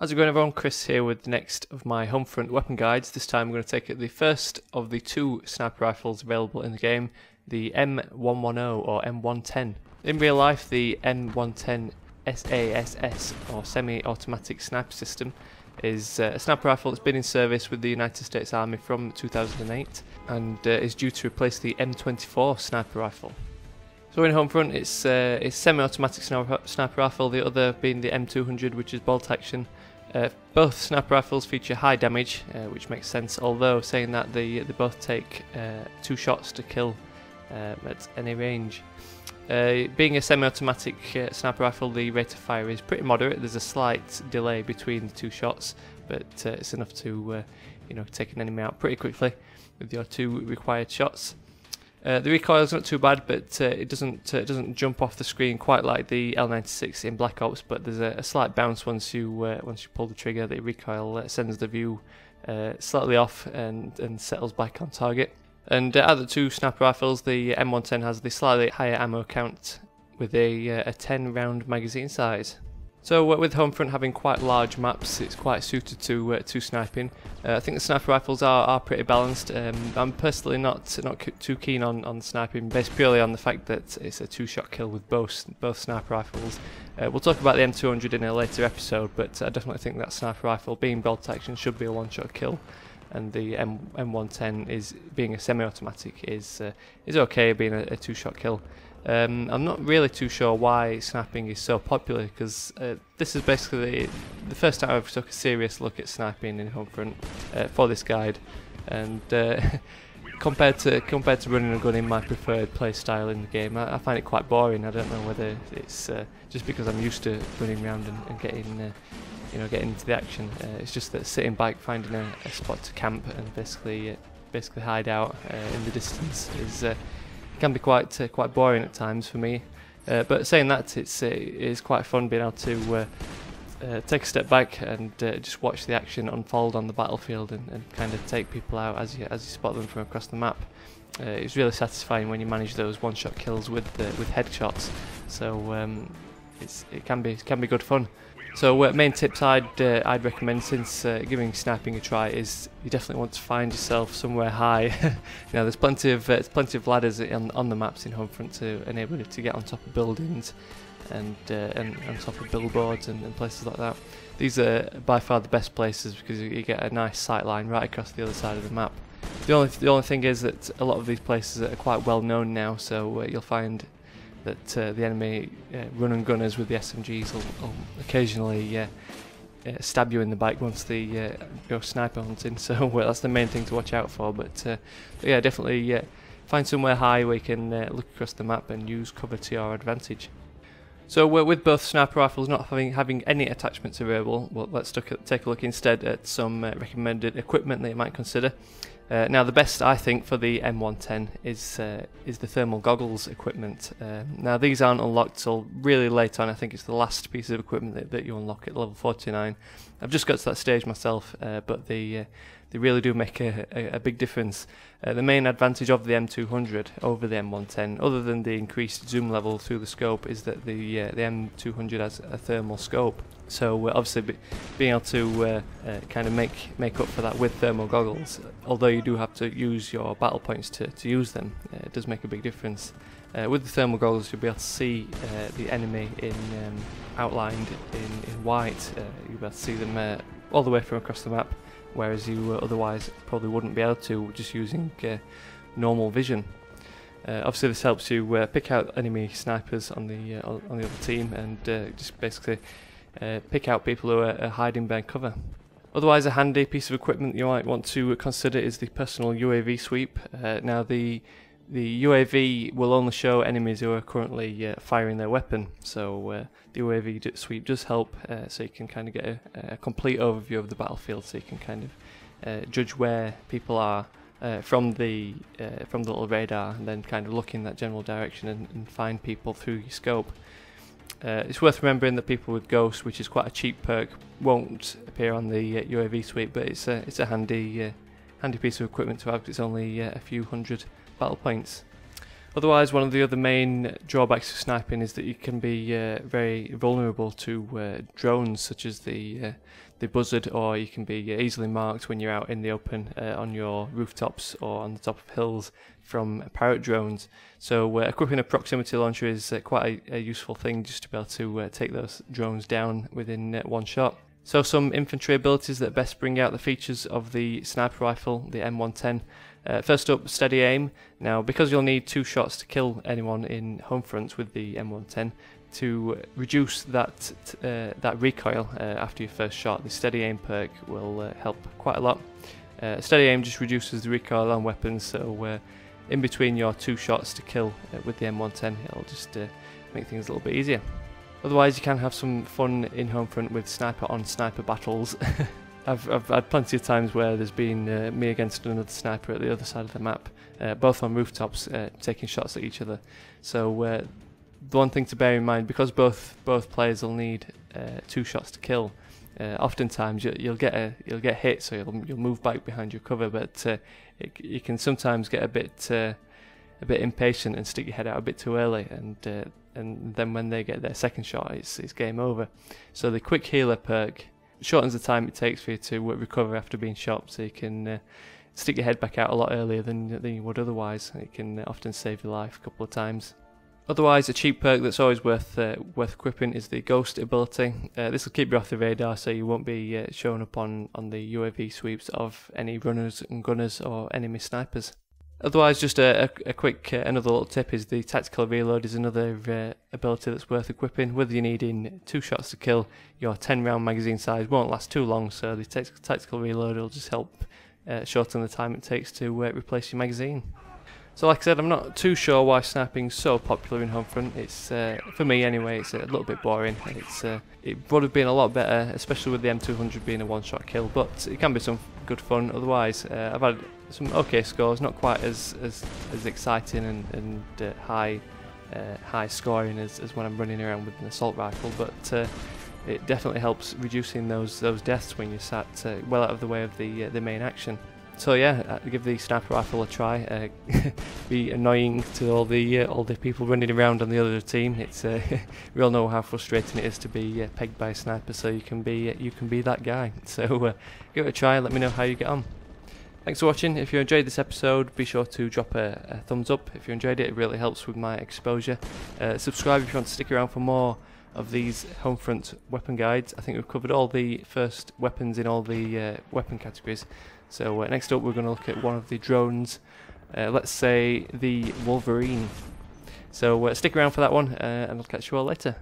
How's it going, everyone? Chris here with the next of my Homefront weapon guides. This time I'm going to take the first of the two sniper rifles available in the game, the M110 or M110. In real life, the M110 SASS or semi-automatic sniper system is a sniper rifle that's been in service with the United States Army from 2008 and is due to replace the M110 Sniper Rifle. So in Homefront, it's semi-automatic sniper rifle, the other being the M200, which is bolt action. Both sniper rifles feature high damage, which makes sense, although saying that they both take 2 shots to kill at any range. Being a semi-automatic sniper rifle, the rate of fire is pretty moderate. There's a slight delay between the 2 shots, but it's enough to take an enemy out pretty quickly with your 2 required shots. The recoil is not too bad, but it doesn't jump off the screen quite like the L96 in Black Ops. But there's a slight bounce once you pull the trigger. The recoil sends the view slightly off and settles back on target. And out of the 2 sniper rifles, the M110 has the slightly higher ammo count with a 10 round magazine size. So with Homefront having quite large maps, it's quite suited to sniping. I think the sniper rifles are pretty balanced. I'm personally not too keen on sniping, based purely on the fact that it's a 2-shot kill with both sniper rifles. We'll talk about the M200 in a later episode, but I definitely think that sniper rifle, being bolt action, should be a 1-shot kill, and the M110 is being a semi-automatic is okay being a 2-shot kill. I'm not really too sure why sniping is so popular, because this is basically the first time I've took a serious look at sniping in Homefront for this guide, and compared to running a gun in my preferred play style in the game, I find it quite boring. I don't know whether it's just because I'm used to running around and getting into the action. It's just that sitting back, finding a spot to camp and basically hide out in the distance can be quite boring at times for me. But saying that, it's quite fun being able to take a step back and just watch the action unfold on the battlefield and kind of take people out as you spot them from across the map. It's really satisfying when you manage those 1-shot kills with headshots. So it can be good fun. So main tips I'd recommend, since giving sniping a try, is you definitely want to find yourself somewhere high. There's plenty of ladders on the maps in Homefront to enable you to get on top of buildings and on top of billboards and places like that. These are by far the best places because you get a nice sight line right across the other side of the map. The only thing is that a lot of these places are quite well known now, so you'll find that the enemy run and gunners with the SMGs will occasionally stab you in the back once they go sniper hunting, so that's the main thing to watch out for. But yeah, definitely find somewhere high where you can look across the map and use cover to your advantage. So with both sniper rifles not having any attachments available, well, let's take a look instead at some recommended equipment that you might consider. Now, the best, I think, for the M110 is the thermal goggles equipment. Now, these aren't unlocked till really late on. I think it's the last piece of equipment that you unlock at level 49. I've just got to that stage myself, but they really do make a big difference. The main advantage of the M200 over the M110, other than the increased zoom level through the scope, is that the M200 has a thermal scope. So obviously being able to kind of make up for that with thermal goggles, although you do have to use your battle points to use them, it does make a big difference. With the thermal goggles, you'll be able to see the enemy outlined in white. You'll be able to see them all the way from across the map, whereas you otherwise probably wouldn't be able to just using normal vision. Obviously, this helps you pick out enemy snipers on the other team and just basically pick out people who are hiding behind cover. Otherwise, a handy piece of equipment you might want to consider is the personal UAV sweep. Now, the UAV will only show enemies who are currently firing their weapon, so the UAV sweep does help, so you can kind of get a complete overview of the battlefield, so you can kind of judge where people are from the little radar, and then kind of look in that general direction and find people through your scope. It's worth remembering that people with Ghost, which is quite a cheap perk, won't appear on the UAV sweep, but it's a handy piece of equipment to have. It's only a few hundred battle points. Otherwise, one of the other main drawbacks of sniping is that you can be very vulnerable to drones such as the the buzzard, or you can be easily marked when you're out in the open on your rooftops or on the top of hills from pirate drones. So equipping a proximity launcher is quite a useful thing, just to be able to take those drones down within one shot. So some infantry abilities that best bring out the features of the sniper rifle, the M110. First up, steady aim. Now, because you'll need 2 shots to kill anyone in Homefront with the M110, to reduce that recoil after your first shot, the steady aim perk will help quite a lot. Steady aim just reduces the recoil on weapons, so in between your 2 shots to kill with the M110, it'll just make things a little bit easier. Otherwise, you can have some fun in Homefront with sniper on sniper battles. I've had plenty of times where there's been me against another sniper at the other side of the map, both on rooftops, taking shots at each other. So the one thing to bear in mind, because both players will need 2 shots to kill, oftentimes you'll get hit, so you'll move back behind your cover, but you can sometimes get a bit impatient and stick your head out a bit too early, and then when they get their second shot, it's game over. So the quick healer perk shortens the time it takes for you to recover after being shot, so you can stick your head back out a lot earlier than you would otherwise. It can often save your life a couple of times. Otherwise, a cheap perk that's always worth equipping is the Ghost ability. This will keep you off the radar, so you won't be showing up on the UAV sweeps of any runners and gunners or enemy snipers. Otherwise, just a quick another little tip is the tactical reload is another ability that's worth equipping. Whether you're needing 2 shots to kill, your 10-round magazine size won't last too long, so the tactical reload will just help shorten the time it takes to replace your magazine. So like I said, I'm not too sure why sniping's so popular in Homefront. It's for me anyway, it's a little bit boring. It would have been a lot better, especially with the M200 being a one-shot kill, but it can be some good fun otherwise. I've had some okay scores, not quite as exciting and high scoring as when I'm running around with an assault rifle, but it definitely helps reducing those deaths when you're sat well out of the way of the main action. So yeah, give the sniper rifle a try. Be annoying to all the people running around on the other team. It's we all know how frustrating it is to be pegged by a sniper. So you can be that guy. So give it a try. Let me know how you get on. Thanks for watching. If you enjoyed this episode, be sure to drop a thumbs up. If you enjoyed it, it really helps with my exposure. Subscribe if you want to stick around for more of these Homefront weapon guides. I think we've covered all the first weapons in all the weapon categories. So next up we're going to look at one of the drones, let's say the Wolverine. So stick around for that one, and I'll catch you all later.